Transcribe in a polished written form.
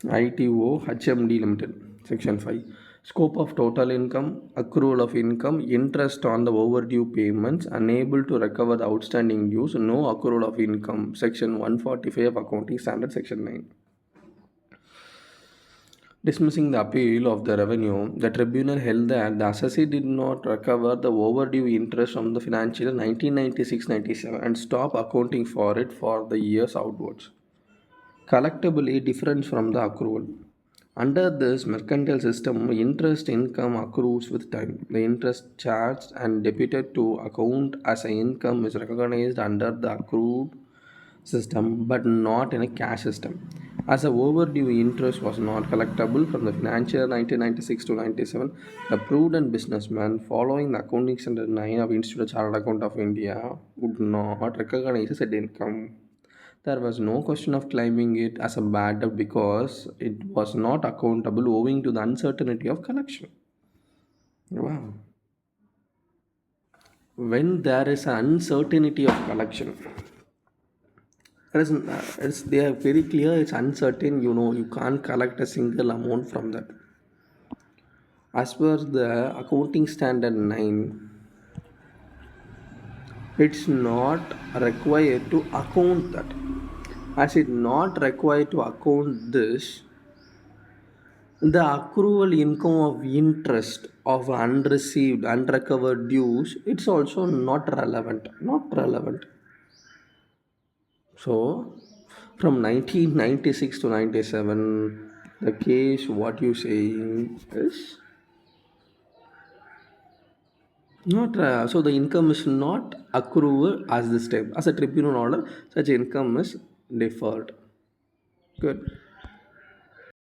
ITO HMD Limited, Section 5. Scope of total income, accrual of income, interest on the overdue payments, unable to recover the outstanding dues, no accrual of income, Section 145 of Accounting Standard, Section 9. Dismissing the appeal of the revenue, the tribunal held that the assessee did not recover the overdue interest from the financial year 1996-97 and stop accounting for it for the years outwards. Collectably different from the accrual. Under this mercantile system, interest income accrues with time. The interest charged and debited to account as an income is recognized under the accrued system but not in a cash system. As the overdue interest was not collectible from the financial year 1996 to 97, the prudent businessman following the accounting standard 9 of Institute of Chartered Account of India would not recognize said income. There was no question of claiming it as a bad debt because it was not accountable owing to the uncertainty of collection. Wow. When there is an uncertainty of collection, they are very clear, it's uncertain, you can't collect a single amount from that. As per the accounting standard 9, it's not required to account that. As it not required to account this, the accrual income of interest of unreceived, unrecovered dues, it's also not relevant. Not relevant. So, from 1996 to 97, the case what you saying is not so the income is not accrual as this time as a tribunal order. Such income is deferred. Good.